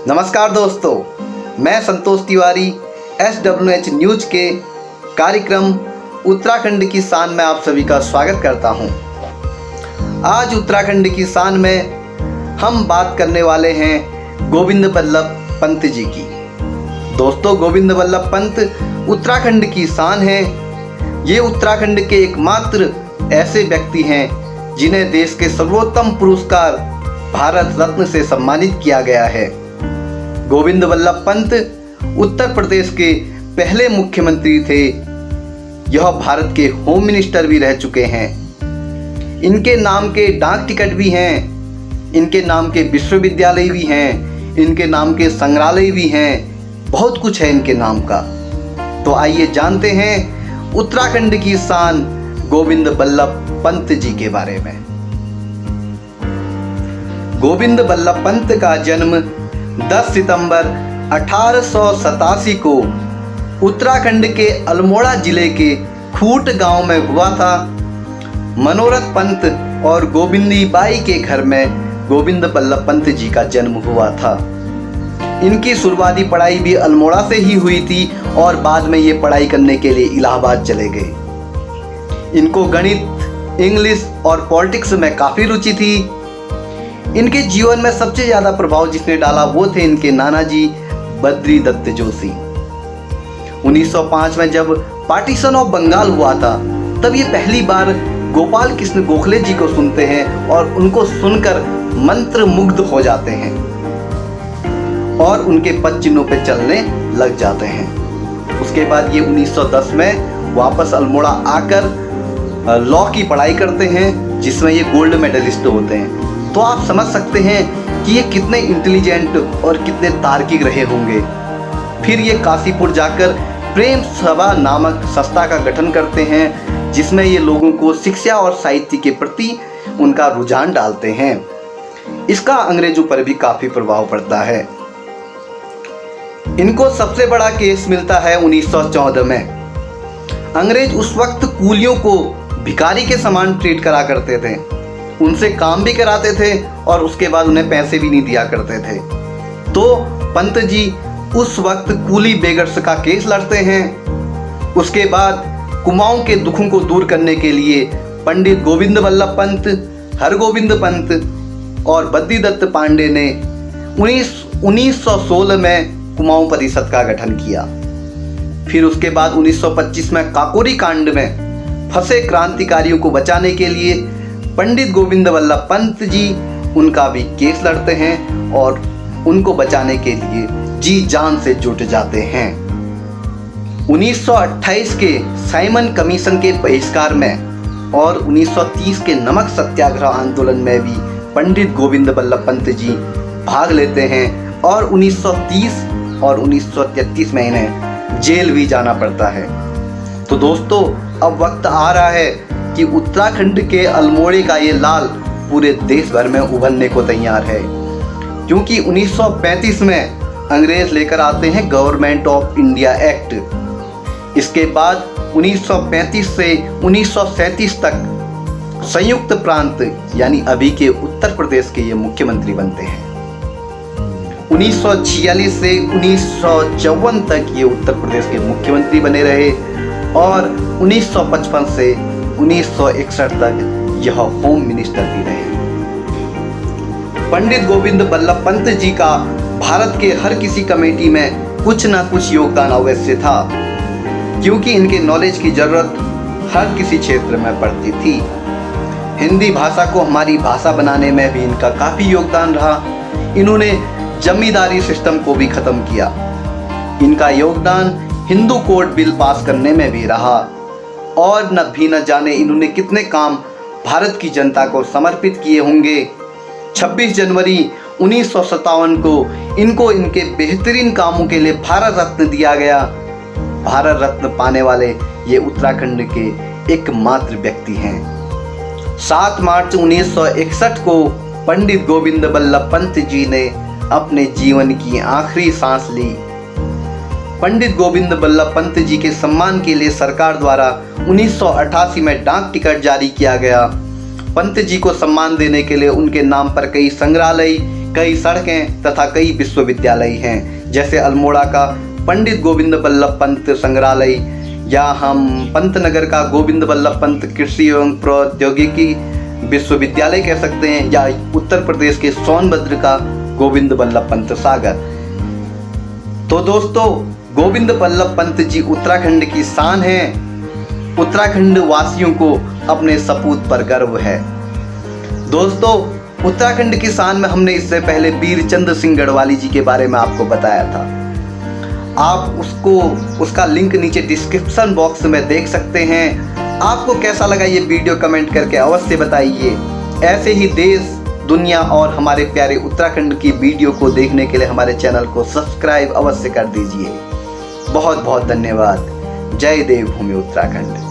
नमस्कार दोस्तों, मैं संतोष तिवारी SWH न्यूज के कार्यक्रम उत्तराखंड की शान में आप सभी का स्वागत करता हूं। आज उत्तराखंड की शान में हम बात करने वाले हैं गोविंद बल्लभ पंत जी की। दोस्तों, गोविंद बल्लभ पंत उत्तराखंड की शान है। ये उत्तराखंड के एकमात्र ऐसे व्यक्ति हैं जिन्हें देश के सर्वोत्तम पुरस्कार भारत रत्न से सम्मानित किया गया है। गोविंद बल्लभ पंत उत्तर प्रदेश के पहले मुख्यमंत्री थे। यह भारत के होम मिनिस्टर भी रह चुके हैं। इनके नाम के डाक टिकट भी हैं, इनके नाम के विश्वविद्यालय भी हैं, इनके नाम के संग्रहालय भी हैं। बहुत कुछ है इनके नाम का। तो आइए जानते हैं उत्तराखंड की शान गोविंद बल्लभ पंत जी के बारे में। गोविंद बल्लभ पंत का जन्म 10 सितंबर 1887 को उत्तराखंड के अल्मोड़ा जिले के खूट गांव में हुआ था। मनोरथ पंत और गोविंदी बाई के घर में गोविंद बल्लभ पंत जी का जन्म हुआ था। इनकी शुरुआती पढ़ाई भी अल्मोड़ा से ही हुई थी और बाद में ये पढ़ाई करने के लिए इलाहाबाद चले गए। इनको गणित, इंग्लिश और पॉलिटिक्स में काफ़ी रुचि थी। इनके जीवन में सबसे ज़्यादा प्रभाव जिसने डाला वो थे इनके नाना जी बद्री दत्त जोशी। 1905 में जब पार्टीशन ऑफ बंगाल हुआ था तब ये पहली बार गोपाल कृष्ण गोखले जी को सुनते हैं और उनको सुनकर मंत्र मुग्ध हो जाते हैं और उनके पद चिन्हों पर चलने लग जाते हैं। उसके बाद ये 1910 में वापस अल्मोड़ा आकर लॉ की पढ़ाई करते हैं जिसमें ये गोल्ड मेडलिस्ट होते हैं। तो आप समझ सकते हैं कि ये कितने इंटेलिजेंट और कितने तार्किक रहे होंगे। फिर ये काशीपुर जाकर प्रेम सभा नामक संस्था का गठन करते हैं जिसमें ये लोगों को शिक्षा और साहित्य के प्रति उनका रुझान डालते हैं। इसका अंग्रेजों पर भी काफ़ी प्रभाव पड़ता है। इनको सबसे बड़ा केस मिलता है 1914 में। अंग्रेज उस वक्त कूलियों को भिखारी के समान ट्रीट करा करते थे, उनसे काम भी कराते थे और उसके बाद उन्हें पैसे भी नहीं दिया करते थे। तो पंत जी उस वक्त कूली बेगर्स का केस लड़ते हैं। उसके बाद कुमाऊं के दुखों को दूर करने के लिए पंडित गोविंद बल्लभ पंत, हरगोविंद पंत और बद्री दत्त पांडे ने 1916 में कुमाऊं परिषद का गठन किया। फिर उसके बाद 1925 में काकोरी कांड में फंसे क्रांतिकारियों को बचाने के लिए पंडित गोविंद बल्लभ पंत जी उनका भी केस लड़ते हैं और उनको बचाने के लिए जी जान से जुट जाते हैं। 1928 के साइमन कमीशन के बहिष्कार में और 1930 के नमक सत्याग्रह आंदोलन में भी पंडित गोविंद बल्लभ पंत जी भाग लेते हैं और 1930 और 1933 में इन्हें जेल भी जाना पड़ता है। तो दोस्तों, अब वक्त आ रहा है कि उत्तराखंड के अल्मोड़े का ये लाल पूरे देश भर में उभरने को तैयार है, क्योंकि 1935 में अंग्रेज लेकर आते हैं गवर्नमेंट ऑफ इंडिया एक्ट। इसके बाद 1935 से 1937 तक संयुक्त प्रांत यानी अभी के उत्तर प्रदेश के ये मुख्यमंत्री बनते हैं। 1946 से 1954 तक ये उत्तर प्रदेश के मुख्यमंत्री बने रहे और 1955 से 1961 तक यह होम मिनिस्टर भी रहे। पंडित गोविंद बल्लभ पंत जी का भारत के हर किसी कमेटी में कुछ ना कुछ योगदान अवश्य था, क्योंकि इनके नॉलेज की जरूरत हर किसी क्षेत्र में पड़ती थी। हिंदी भाषा को हमारी भाषा बनाने में भी इनका काफ़ी योगदान रहा। इन्होंने जमींदारी सिस्टम को भी ख़त्म किया। इनका योगदान हिंदू कोड बिल पास करने में भी रहा और न जाने इन्होंने कितने काम भारत की जनता को समर्पित किए होंगे। 26 जनवरी 1957 को इनको इनके बेहतरीन कामों के लिए भारत रत्न दिया गया। भारत रत्न पाने वाले ये उत्तराखंड के एकमात्र व्यक्ति हैं। 7 मार्च 1961 को पंडित गोविंद बल्लभ पंत जी ने अपने जीवन की आखिरी सांस ली। पंडित गोविंद बल्लभ पंत जी के सम्मान के लिए सरकार द्वारा 1988 में डाक टिकट जारी किया गया। पंत जी को सम्मान देने के लिए उनके नाम पर कई संग्रहालय, कई सड़कें तथा कई विश्वविद्यालय हैं, जैसे अल्मोड़ा का पंडित गोविंद बल्लभ पंत संग्रहालय, या हम पंतनगर का गोविंद बल्लभ पंत कृषि एवं प्रौद्योगिकी विश्वविद्यालय कह सकते हैं, या उत्तर प्रदेश के सोनभद्र का गोविंद बल्लभ पंत सागर। तो दोस्तों, गोविंद बल्लभ पंत जी उत्तराखंड की शान है। उत्तराखंड वासियों को अपने सपूत पर गर्व है। दोस्तों, उत्तराखंड की शान में हमने इससे पहले वीर चंद्र सिंह गढ़वाली जी के बारे में आपको बताया था। आप उसका लिंक नीचे डिस्क्रिप्शन बॉक्स में देख सकते हैं। आपको कैसा लगा ये वीडियो कमेंट करके अवश्य बताइए। ऐसे ही देश, दुनिया और हमारे प्यारे उत्तराखंड की वीडियो को देखने के लिए हमारे चैनल को सब्सक्राइब अवश्य कर दीजिए। बहुत बहुत धन्यवाद। जय देवभूमि उत्तराखंड।